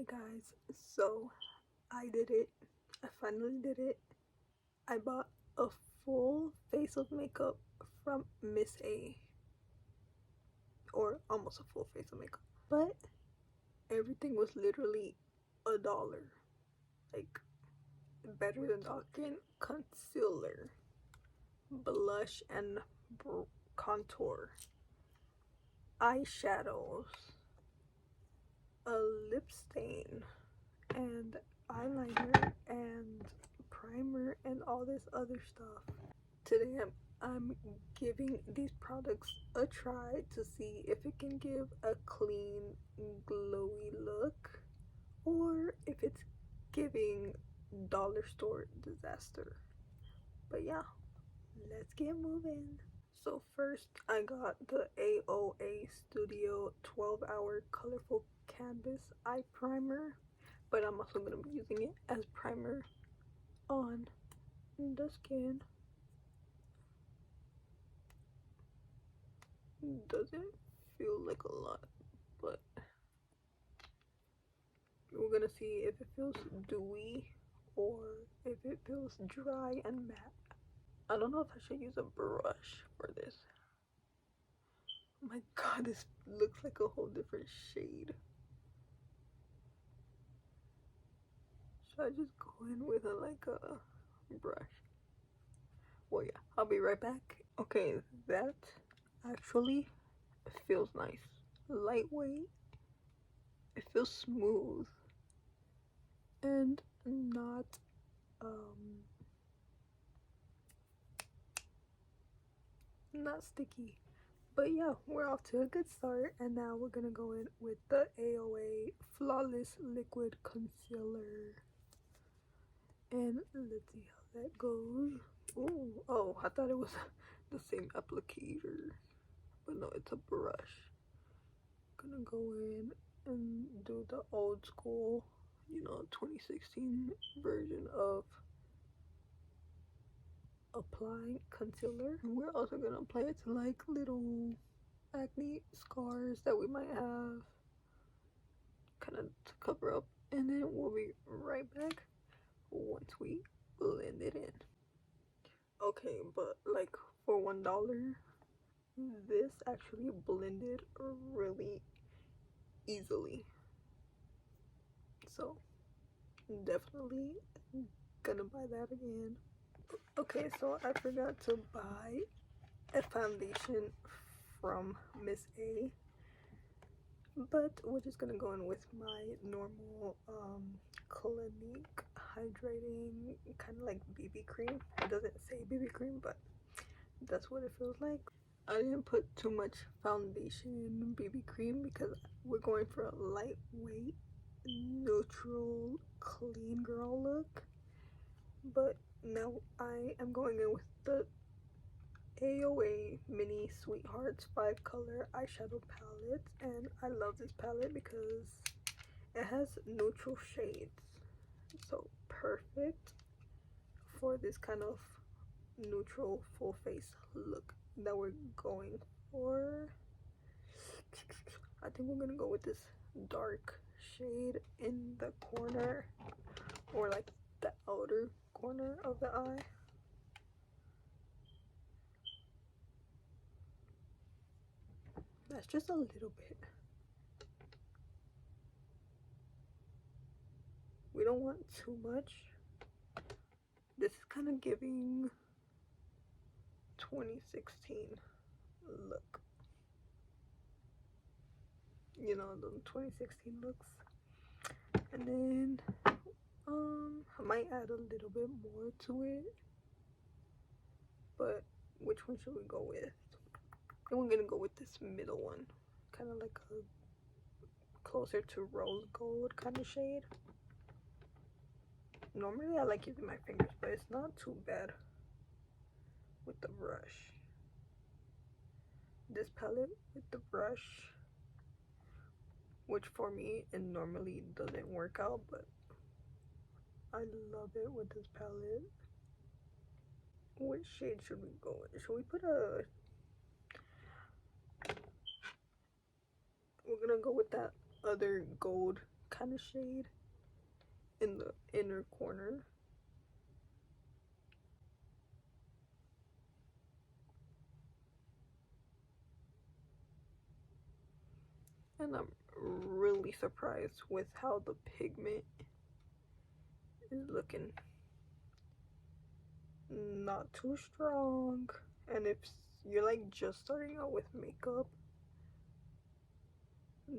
Okay guys, so I did it. I finally did it. I bought a full face of makeup from Miss A, or almost a full face of makeup, but everything was literally $1. Like, better than talking concealer, blush and contour, eyeshadows, a lip stain, and eyeliner and primer and all this other stuff. Today I'm giving these products a try to see if it can give a clean, glowy look or if it's giving dollar store disaster. But yeah, let's get moving. So first I got the AOA Studio 12-hour colorful canvas eye primer, but I'm also going to be using it as primer on the skin. Doesn't feel like a lot, but we're gonna see if it feels dewy or if it feels dry and matte. I don't know if I should use a brush for this. Oh my god, this looks like a whole different shade. Should I just go in with a brush? Well, yeah, I'll be right back. Okay, that actually feels nice. Lightweight. It feels smooth and not sticky. But yeah, we're off to a good start, and now we're gonna go in with the AOA Flawless Liquid Concealer. And let's see how that goes. Ooh, oh, I thought it was the same applicator, but no, it's a brush. Gonna go in and do the old school, 2016 version of applying concealer. And we're also gonna apply it to like little acne scars that we might have, kind of to cover up, and then we'll be right back once we blend it in. Okay, but like for $1, this actually blended really easily, so definitely gonna buy that again. Okay, so I forgot to buy a foundation from Miss A, but we're just gonna go in with my normal Clinique hydrating, kind of like BB cream. It doesn't say BB cream, but that's what it feels like. I didn't put too much foundation BB cream because we're going for a lightweight, neutral, clean girl look. But now I am going in with the AOA Mini Sweethearts 5-color eyeshadow palette, and I love this palette because it has neutral shades, so perfect for this kind of neutral full face look that we're going for. I think we're gonna go with this dark shade in the corner, or like the outer corner of the eye. That's just a little bit. We don't want too much. This is kind of giving 2016 look. You know, the 2016 looks. And then I might add a little bit more to it. But which one should we go with? I think we're gonna go with this middle one. Kind of like a closer to rose gold kind of shade. Normally I like using my fingers, but it's not too bad with the brush. This palette with the brush, which for me it normally doesn't work out, but I love it with this palette. Which shade should we go with? Should we put a... We're gonna go with that other gold kind of shade in the inner corner. And I'm really surprised with how the pigment is looking. Not too strong. And if you're like just starting out with makeup,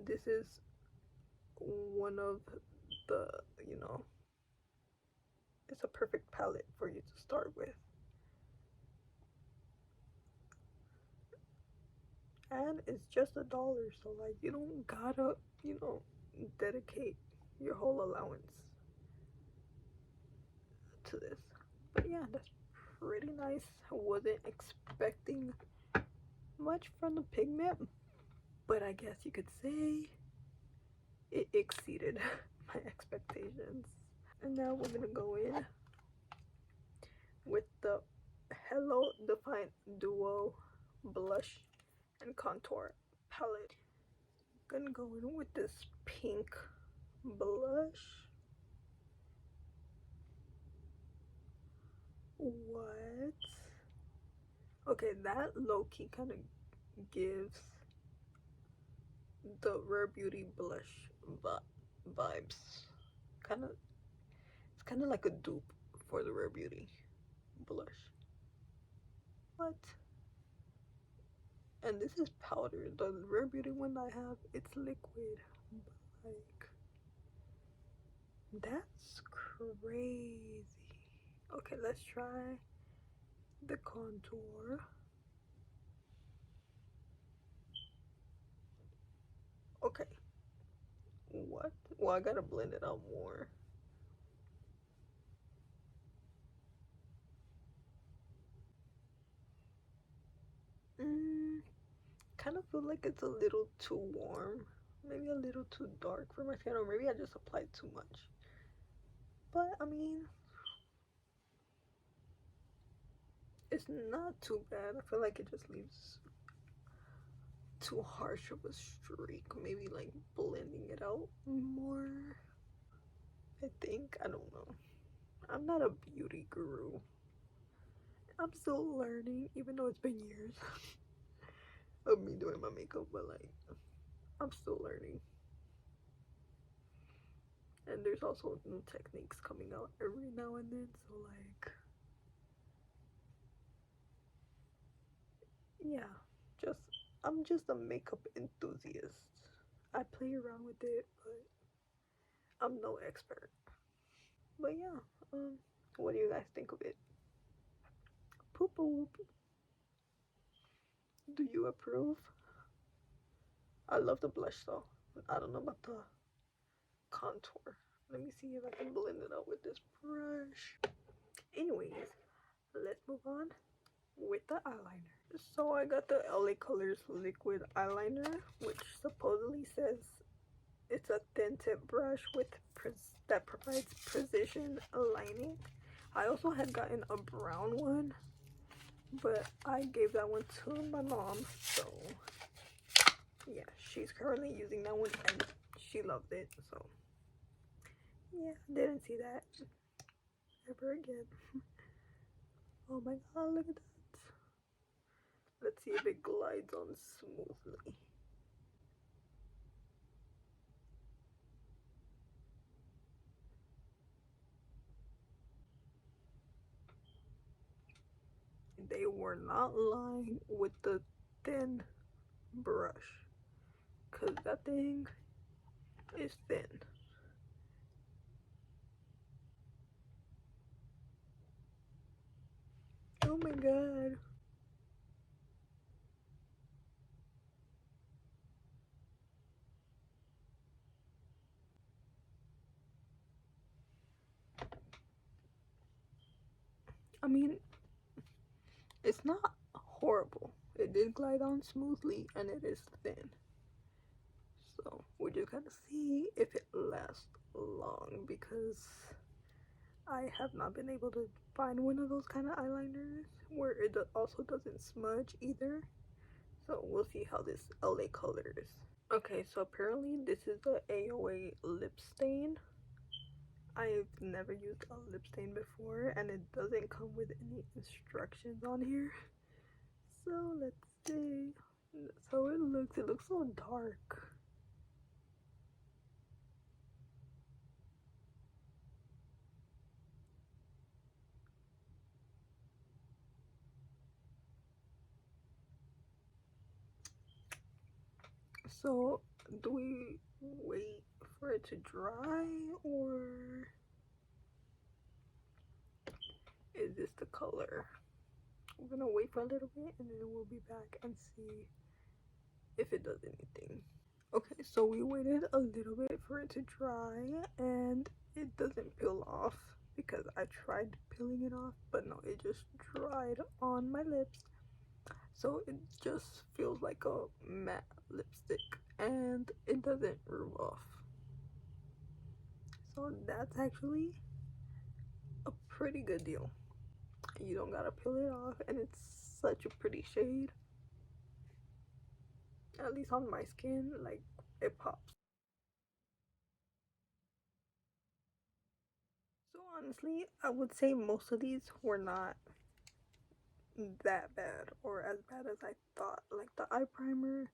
this is one of the, you know, it's a perfect palette for you to start with. And it's just $1, so like you don't gotta, you know, dedicate your whole allowance to this. But yeah, that's pretty nice. I wasn't expecting much from the pigment, but I guess you could say it exceeded my expectations. And now we're gonna go in with the Hello Define Duo Blush and Contour Palette. Gonna go in with this pink blush. What? Okay, that low-key kind of gives the Rare Beauty blush vibes. Kind of, it's kind of like a dupe for the Rare Beauty blush. What? And this is powder. The Rare Beauty one I have, it's liquid. But like, that's crazy. Okay, let's try the contour. Okay. What? Well, I gotta blend it out more. Kind of feel like it's a little too warm. Maybe a little too dark for my skin, or maybe I just applied too much. But I mean, it's not too bad. I feel like it just leaves too harsh of a streak. Maybe like blending it out more. I think. I don't know. I'm not a beauty guru. I'm still learning, even though it's been years of me doing my makeup, but like, I'm still learning. And there's also new techniques coming out every now and then, so like, yeah, just I'm just a makeup enthusiast. I play around with it, but I'm no expert. But yeah, what do you guys think of it? Poop poop. Do you approve? I love the blush though. I don't know about the contour. Let me see if I can blend it out with this brush. Anyways, let's move on with the eyeliner. So I got the LA Colors liquid eyeliner, which supposedly says it's a thin tip brush with that provides precision lining. I also had gotten a brown one, but I gave that one to my mom, so yeah, she's currently using that one and she loved it, so yeah, didn't see that ever again. Oh my god, look at that. Let's see if it glides on smoothly. They were not lying with the thin brush, because that thing is thin. Oh my god. I mean, it's not horrible. It did glide on smoothly and it is thin. So we're just gonna see if it lasts long, because I have not been able to find one of those kind of eyeliners where it also doesn't smudge either. So we'll see how this LA color is. Okay, so apparently this is the AOA lip stain. I've never used a lip stain before, and it doesn't come with any instructions on here. So let's see. That's how it looks. It looks so dark. So do we wait for it to dry, or is this the color? I'm gonna wait for a little bit and then we'll be back and see if it does anything. Okay, so we waited a little bit for it to dry and it doesn't peel off because I tried peeling it off, but no, it just dried on my lips. So it just feels like a matte lipstick and it doesn't rub off. So that's actually a pretty good deal. You don't gotta peel it off, and it's such a pretty shade. At least on my skin, like, it pops. So honestly, I would say most of these were not that bad or as bad as I thought. Like the eye primer,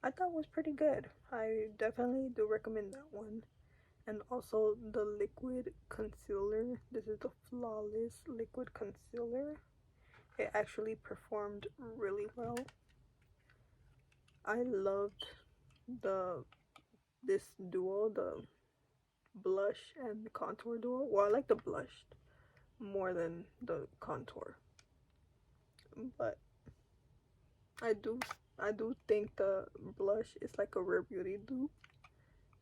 I thought was pretty good. I definitely do recommend that one. And also the liquid concealer. This is the Flawless Liquid Concealer. It actually performed really well. I loved this duo, the blush and contour duo. Well, I like the blush more than the contour, but I do think the blush is like a Rare Beauty dupe.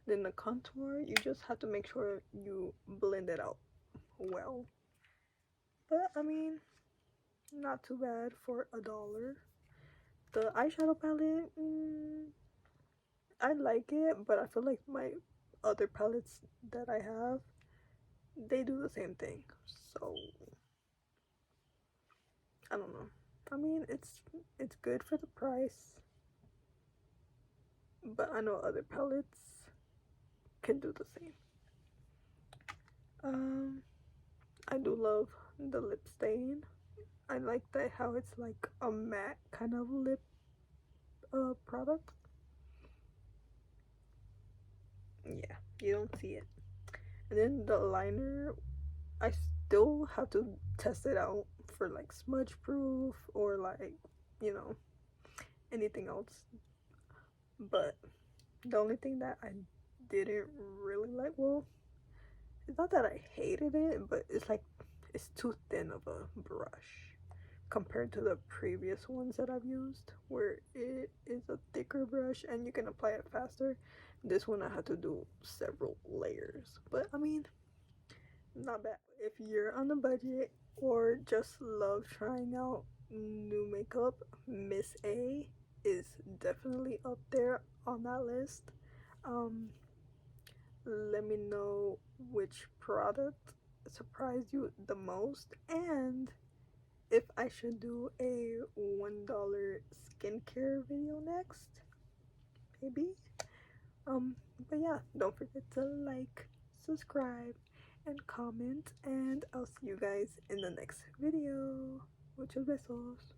Then the contour, you just have to make sure you blend it out well. But I mean, not too bad for $1. The eyeshadow palette, I like it, but I feel like my other palettes that I have, they do the same thing. So I don't know. I mean, it's good for the price, but I know other palettes can do the same. Um, I do love the lip stain. I like that how it's like a matte kind of lip product. Yeah, you don't see it. And then the liner, I still have to test it out for like smudge proof or like, you know, anything else. But the only thing that I didn't really like, well, it's not that I hated it, but it's like it's too thin of a brush compared to the previous ones that I've used, where it is a thicker brush and you can apply it faster. This one I had to do several layers, but I mean, not bad. If you're on a budget or just love trying out new makeup, Miss A is definitely up there on that list. Um, let me know which product surprised you the most and if I should do a $1 skincare video next, maybe. But yeah, don't forget to like, subscribe, and comment, and I'll see you guys in the next video. Muchos besos.